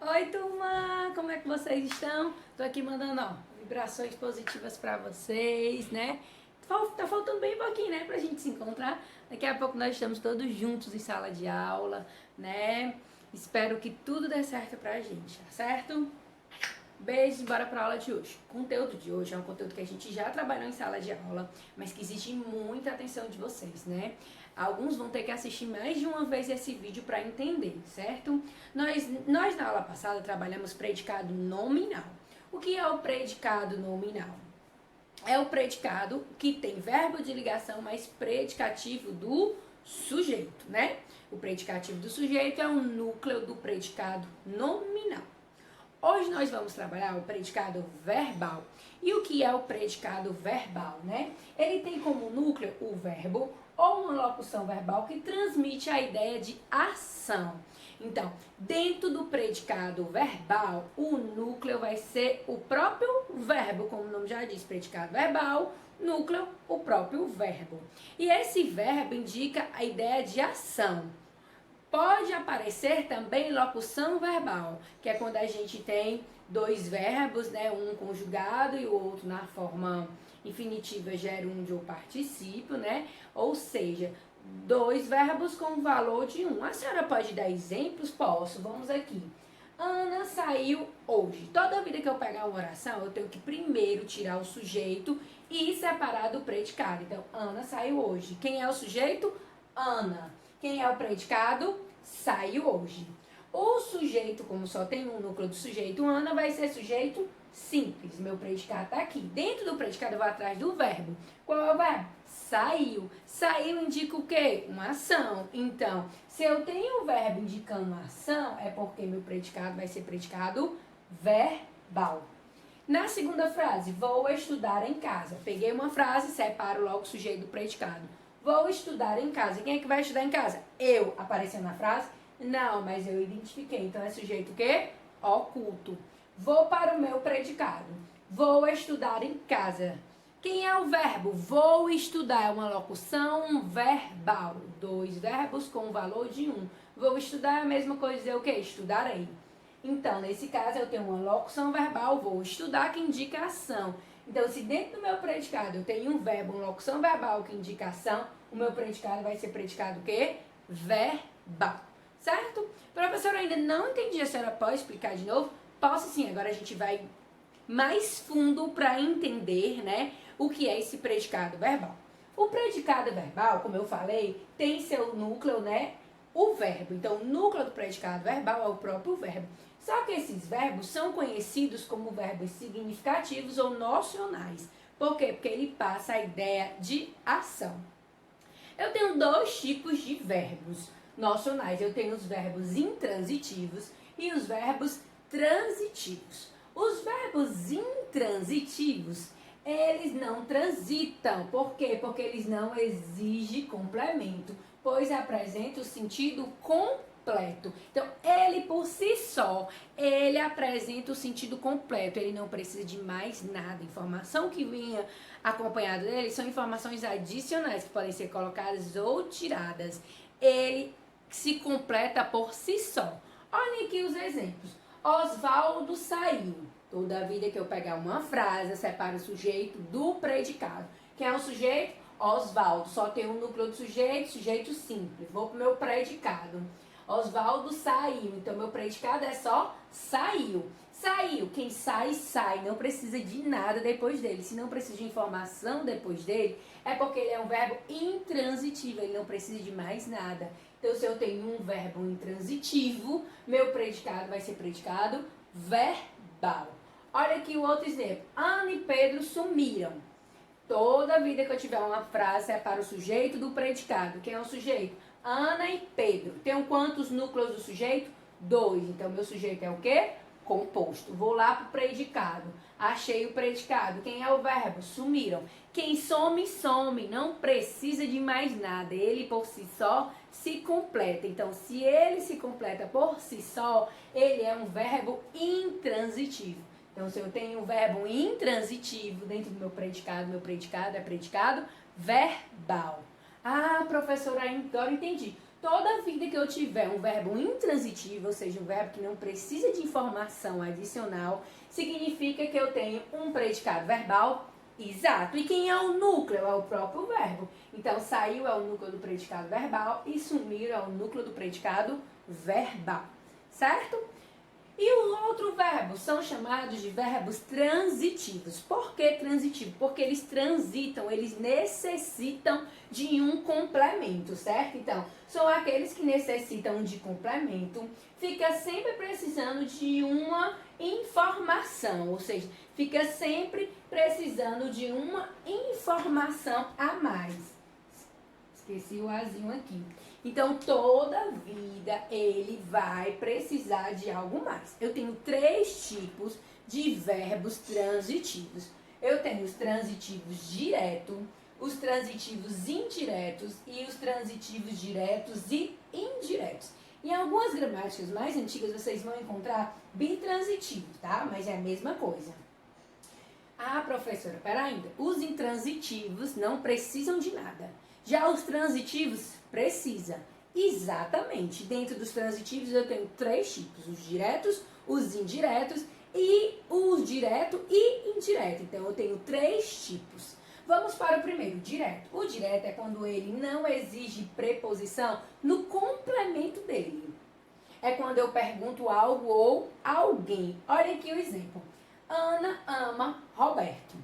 Oi, turma! Como é que vocês estão? Tô aqui mandando, ó, vibrações positivas pra vocês, né? Tá faltando bem pouquinho, né, pra gente se encontrar. Daqui a pouco nós estamos todos juntos em sala de aula, né? Espero que tudo dê certo pra gente, tá certo? Beijos, bora pra aula de hoje. O conteúdo de hoje é um conteúdo que a gente já trabalhou em sala de aula, mas que exige muita atenção de vocês, né? Alguns vão ter que assistir mais de uma vez esse vídeo para entender, certo? Nós na aula passada trabalhamos predicado nominal. O que é o predicado nominal? É o predicado que tem verbo de ligação mais predicativo do sujeito, né? O predicativo do sujeito é o núcleo do predicado nominal. Hoje nós vamos trabalhar o predicado verbal. E o que é o predicado verbal, né? Ele tem como núcleo o verbo ou uma locução verbal que transmite a ideia de ação. Então, dentro do predicado verbal, o núcleo vai ser o próprio verbo, como o nome já diz, predicado verbal, núcleo, o próprio verbo. E esse verbo indica a ideia de ação. Pode aparecer também locução verbal, que é quando a gente tem dois verbos, né, um conjugado e o outro na forma infinitiva gerúndio ou particípio, né? Ou seja, dois verbos com valor de um. A senhora pode dar exemplos? Posso. Vamos aqui. Ana saiu hoje. Toda vida que eu pegar uma oração, eu tenho que primeiro tirar o sujeito e separar do predicado. Então, Ana saiu hoje. Quem é o sujeito? Ana. Quem é o predicado? Saiu hoje. O sujeito, como só tem um núcleo do sujeito, Ana, vai ser sujeito simples. Meu predicado está aqui. Dentro do predicado eu vou atrás do verbo. Qual é o verbo? Saiu. Saiu indica o quê? Uma ação. Então, se eu tenho o verbo indicando uma ação, é porque meu predicado vai ser predicado verbal. Na segunda frase, vou estudar em casa. Peguei uma frase, separo logo o sujeito do predicado. Vou estudar em casa. Quem é que vai estudar em casa? Eu. Apareceu na frase? Não, mas eu identifiquei. Então é sujeito o quê? Oculto. Vou para o meu predicado. Vou estudar em casa. Quem é o verbo? Vou estudar. É uma locução verbal. Dois verbos com valor de um. Vou estudar é a mesma coisa dizer o quê? Estudarei. Então, nesse caso, eu tenho uma locução verbal, vou estudar, que indica ação. Então, se dentro do meu predicado eu tenho um verbo, uma locução verbal que indica ação, o meu predicado vai ser predicado o quê? Verbal. Certo? Professora, ainda não entendi, a senhora pode explicar de novo? Posso sim, agora a gente vai mais fundo para entender, né, o que é esse predicado verbal. O predicado verbal, como eu falei, tem seu núcleo, né, o verbo. Então, o núcleo do predicado verbal é o próprio verbo. Só que esses verbos são conhecidos como verbos significativos ou nocionais. Por quê? Porque ele passa a ideia de ação. Eu tenho dois tipos de verbos nocionais. Eu tenho os verbos intransitivos e os verbos transitivos. Os verbos intransitivos, eles não transitam. Por quê? Porque eles não exigem complemento, pois apresentam o sentido completo. Então, ele por si só, ele apresenta o sentido completo. Ele não precisa de mais nada. Informação que vinha acompanhada dele são informações adicionais que podem ser colocadas ou tiradas. Ele se completa por si só. Olhem aqui os exemplos. Osvaldo saiu. Toda vida que eu pegar uma frase, eu separo o sujeito do predicado. Quem é o sujeito? Osvaldo. Só tem um núcleo do sujeito, sujeito simples. Vou pro meu predicado. Osvaldo saiu. Então, meu predicado é só saiu. Saiu. Quem sai, sai. Não precisa de nada depois dele. Se não precisa de informação depois dele, é porque ele é um verbo intransitivo. Ele não precisa de mais nada. Então, se eu tenho um verbo intransitivo, meu predicado vai ser predicado verbal. Olha aqui o outro exemplo. Ana e Pedro sumiram. Toda vida que eu tiver uma frase é para o sujeito do predicado. Quem é o sujeito? Ana e Pedro. Tem quantos núcleos do sujeito? 2. Então, meu sujeito é o quê? Composto. Vou lá para o predicado. Achei o predicado. Quem é o verbo? Sumiram. Quem some, some. Não precisa de mais nada. Ele por si só se completa. Então, se ele se completa por si só, ele é um verbo intransitivo. Então, se eu tenho um verbo intransitivo dentro do meu predicado é predicado verbal. Ah, professora, agora entendi. Toda vida que eu tiver um verbo intransitivo, ou seja, um verbo que não precisa de informação adicional, significa que eu tenho um predicado verbal exato. E quem é o núcleo? É o próprio verbo. Então, saiu é o núcleo do predicado verbal e sumir é o núcleo do predicado verbal. Certo? E o outro verbo são chamados de verbos transitivos. Por que transitivo? Porque eles transitam, eles necessitam de um complemento, certo? Então, são aqueles que necessitam de complemento, fica sempre precisando de uma informação, ou seja, fica sempre precisando de uma informação a mais. Esqueci o azinho aqui. Então, toda vida ele vai precisar de algo mais. Eu tenho 3 tipos de verbos transitivos. Eu tenho os transitivos diretos, os transitivos indiretos e os transitivos diretos e indiretos. Em algumas gramáticas mais antigas, vocês vão encontrar bitransitivo, tá? Mas é a mesma coisa. Ah, professora, pera ainda. Os intransitivos não precisam de nada. Já os transitivos precisa. Exatamente. Dentro dos transitivos eu tenho 3 tipos. Os diretos, os indiretos e os direto e indireto. Então eu tenho 3 tipos. Vamos para o primeiro, direto. O direto é quando ele não exige preposição no complemento dele. É quando eu pergunto algo ou alguém. Olha aqui o exemplo. Ana ama Roberto.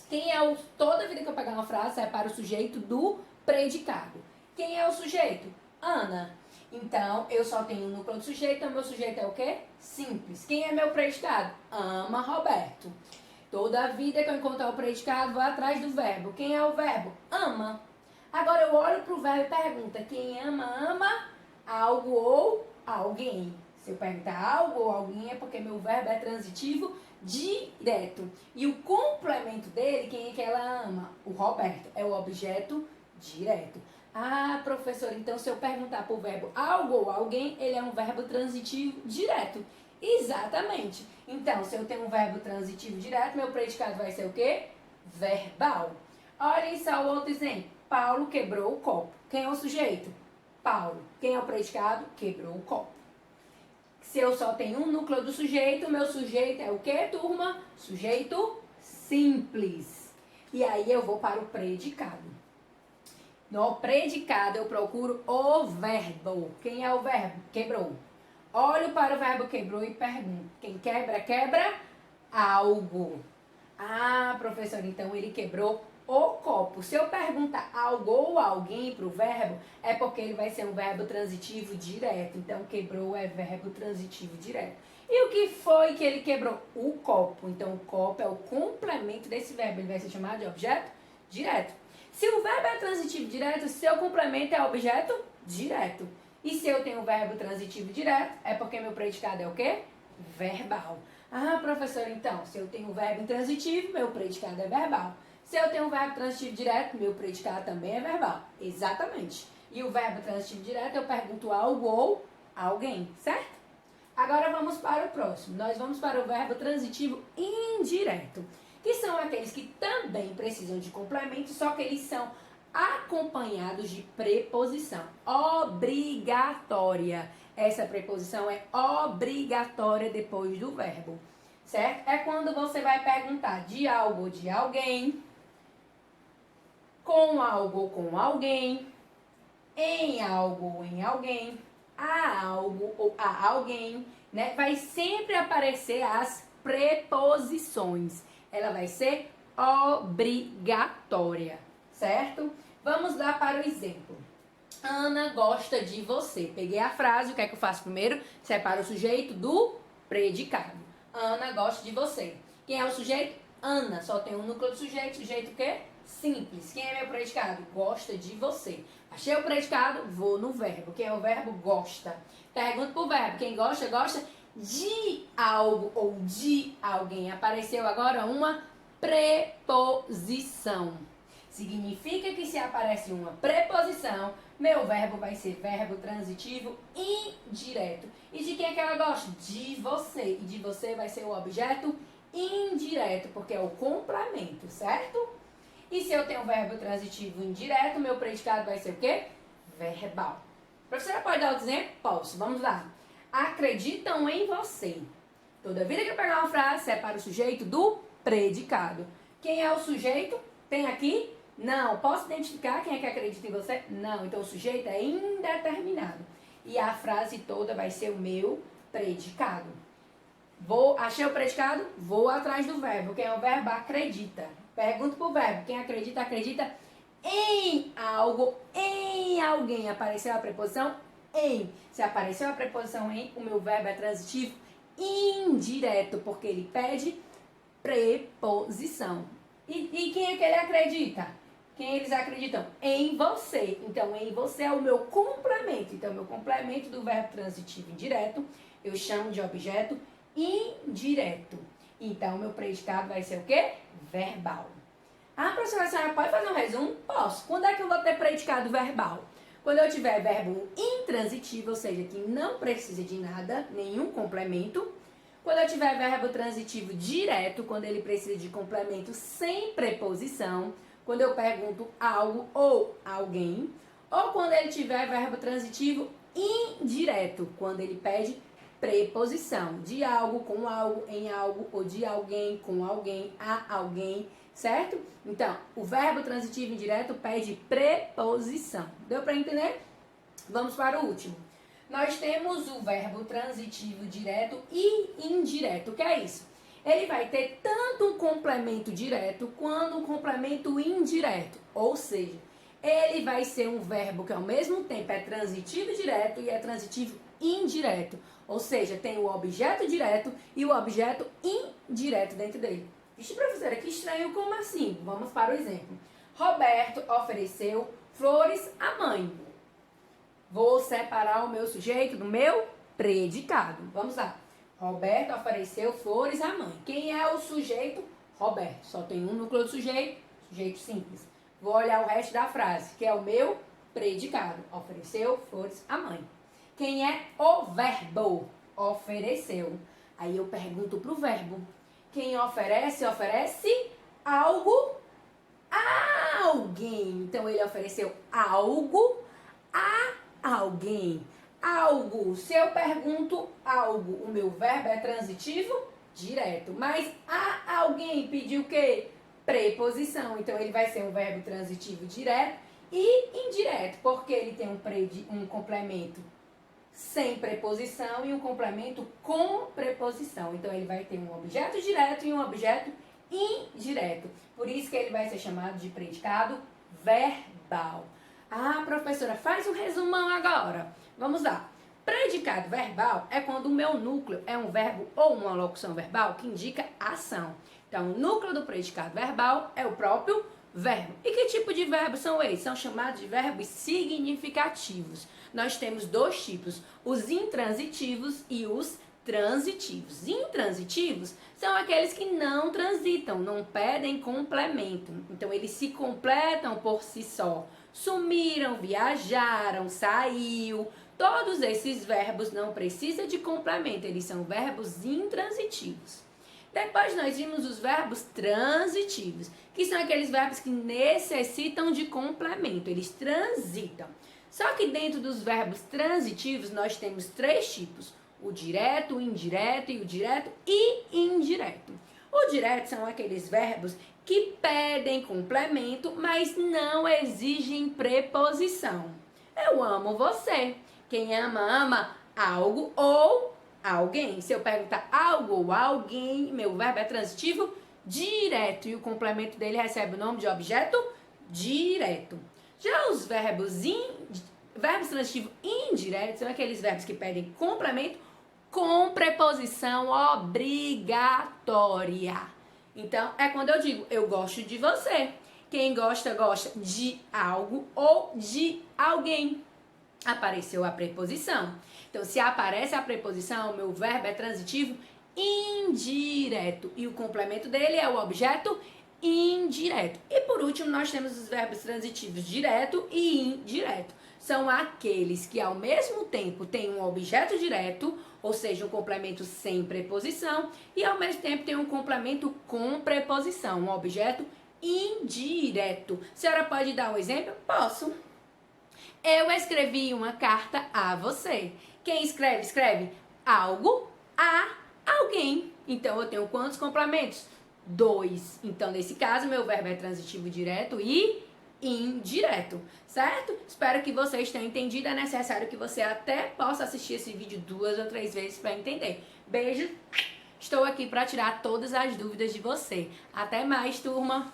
Quem é o... Toda vida que eu pegar uma frase é para o sujeito do predicado. Quem é o sujeito? Ana. Então, eu só tenho o núcleo do sujeito, então meu sujeito é o quê? Simples. Quem é meu predicado? Ama Roberto. Toda vida que eu encontrar o predicado, vou atrás do verbo. Quem é o verbo? Ama. Agora eu olho para o verbo e pergunto, quem ama, ama algo ou alguém. Se eu perguntar algo ou alguém é porque meu verbo é transitivo direto. E o complemento dele, quem é que ela ama? O Roberto. É o objeto direto. Ah, professor, então se eu perguntar para o verbo algo ou alguém, ele é um verbo transitivo direto. Exatamente. Então, se eu tenho um verbo transitivo direto, meu predicado vai ser o quê? Verbal. Olhem só o outro exemplo. Paulo quebrou o copo. Quem é o sujeito? Paulo. Quem é o predicado? Quebrou o copo. Se eu só tenho um núcleo do sujeito, meu sujeito é o quê, turma? Sujeito simples. E aí eu vou para o predicado. No predicado eu procuro o verbo. Quem é o verbo? Quebrou. Olho para o verbo quebrou e pergunto. Quem quebra, quebra algo. Ah, professor, então ele quebrou o copo. Se eu perguntar algo ou alguém para o verbo, é porque ele vai ser um verbo transitivo direto. Então, quebrou é verbo transitivo direto. E o que foi que ele quebrou? O copo. Então, o copo é o complemento desse verbo. Ele vai ser chamado de objeto direto. Se o verbo é transitivo direto, seu complemento é objeto direto. E se eu tenho o verbo transitivo direto, é porque meu predicado é o quê? Verbal. Ah, professor, então, se eu tenho o verbo intransitivo, meu predicado é verbal. Se eu tenho um verbo transitivo direto, meu predicado também é verbal. Exatamente. E o verbo transitivo direto, eu pergunto algo ou alguém, certo? Agora vamos para o próximo. Nós vamos para o verbo transitivo indireto, que são aqueles que também precisam de complemento, só que eles são acompanhados de preposição obrigatória. Essa preposição é obrigatória depois do verbo, certo? É quando você vai perguntar de algo ou de alguém, com algo ou com alguém, em algo ou em alguém, a algo ou a alguém, né? Vai sempre aparecer as preposições. Ela vai ser obrigatória, certo? Vamos lá para o exemplo. Ana gosta de você. Peguei a frase, o que é que eu faço primeiro? Separo o sujeito do predicado. Ana gosta de você. Quem é o sujeito? Ana. Só tem um núcleo do sujeito. Sujeito o quê? Simples. Quem é meu predicado? Gosta de você. Achei o predicado, vou no verbo. Quem é o verbo? Gosta. Pergunto pro verbo. Quem gosta, gosta de algo ou de alguém. Apareceu agora uma preposição. Significa que se aparece uma preposição, meu verbo vai ser verbo transitivo indireto. E de quem é que ela gosta? De você. E de você vai ser o objeto indireto, porque é o complemento, certo? E se eu tenho verbo transitivo indireto, meu predicado vai ser o quê? Verbal. Professora, pode dar outro exemplo? Posso, vamos lá. Acreditam em você. Toda vida que eu pegar uma frase, separa o sujeito do predicado. Quem é o sujeito? Tem aqui? Não. Posso identificar quem é que acredita em você? Não. Então o sujeito é indeterminado. E a frase toda vai ser o meu predicado. Achei o predicado? Vou atrás do verbo. Quem é o verbo? Acredita. Pergunto pro verbo. Quem acredita, acredita em algo, em alguém. Apareceu a preposição em. Se apareceu a preposição em, o meu verbo é transitivo indireto, porque ele pede preposição. E quem é que ele acredita? Quem eles acreditam? Em você. Então, em você é o meu complemento. Então, meu complemento do verbo transitivo indireto, eu chamo de objeto indireto. Então, meu predicado vai ser o quê? Verbal. Ah, professora, a senhora pode fazer um resumo? Posso. Quando é que eu vou ter predicado verbal? Quando eu tiver verbo intransitivo, ou seja, que não precisa de nada, nenhum complemento. Quando eu tiver verbo transitivo direto, quando ele precisa de complemento sem preposição. Quando eu pergunto algo ou alguém. Ou quando ele tiver verbo transitivo indireto, quando ele pede preposição. De algo, com algo, em algo, ou de alguém, com alguém, a alguém. Certo? Então, o verbo transitivo indireto pede preposição. Deu para entender? Vamos para o último. Nós temos o verbo transitivo direto e indireto. O que é isso? Ele vai ter tanto um complemento direto quanto um complemento indireto. Ou seja, ele vai ser um verbo que ao mesmo tempo é transitivo direto e é transitivo indireto. Ou seja, tem o objeto direto e o objeto indireto dentro dele. Vixe, professora, que estranho, como assim? Vamos para o exemplo. Roberto ofereceu flores à mãe. Vou separar o meu sujeito do meu predicado. Vamos lá. Roberto ofereceu flores à mãe. Quem é o sujeito? Roberto. Só tem um núcleo do sujeito, sujeito simples. Vou olhar o resto da frase, que é o meu predicado. Ofereceu flores à mãe. Quem é o verbo? Ofereceu. Aí eu pergunto para o verbo. Quem oferece, oferece algo a alguém. Então, ele ofereceu algo a alguém. Algo. Se eu pergunto algo, o meu verbo é transitivo direto. Mas a alguém pediu o quê? Preposição. Então, ele vai ser um verbo transitivo direto e indireto, porque ele tem um complemento sem preposição e um complemento com preposição. Então, ele vai ter um objeto direto e um objeto indireto. Por isso que ele vai ser chamado de predicado verbal. Ah, professora, faz um resumão agora. Vamos lá. Predicado verbal é quando o meu núcleo é um verbo ou uma locução verbal que indica ação. Então, o núcleo do predicado verbal é o próprio verbo. E que tipo de verbos são esses? São chamados de verbos significativos. Nós temos dois tipos, os intransitivos e os transitivos. Intransitivos são aqueles que não transitam, não pedem complemento. Então, eles se completam por si só. Sumiram, viajaram, saiu. Todos esses verbos não precisam de complemento, eles são verbos intransitivos. Depois nós vimos os verbos transitivos, que são aqueles verbos que necessitam de complemento, eles transitam. Só que dentro dos verbos transitivos nós temos três tipos, o direto, o indireto e o direto e indireto. O direto são aqueles verbos que pedem complemento, mas não exigem preposição. Eu amo você. Quem ama, ama algo ou alguém. Se eu perguntar algo ou alguém, meu verbo é transitivo direto e o complemento dele recebe o nome de objeto direto. Já os verbos transitivos indiretos são aqueles verbos que pedem complemento com preposição obrigatória. Então, é quando eu digo, eu gosto de você. Quem gosta, gosta de algo ou de alguém. Apareceu a preposição. Então, se aparece a preposição, o meu verbo é transitivo indireto. E o complemento dele é o objeto indireto. E por último, nós temos os verbos transitivos direto e indireto. São aqueles que ao mesmo tempo têm um objeto direto, ou seja, um complemento sem preposição, e ao mesmo tempo tem um complemento com preposição, um objeto indireto. A senhora pode dar um exemplo? Posso. Eu escrevi uma carta a você. Quem escreve, escreve algo a alguém. Então, eu tenho quantos complementos? 2. Então, nesse caso, meu verbo é transitivo direto e indireto, certo? Espero que vocês tenham entendido. É necessário que você até possa assistir esse vídeo 2 ou 3 vezes para entender. Beijo. Estou aqui para tirar todas as dúvidas de você. Até mais, turma!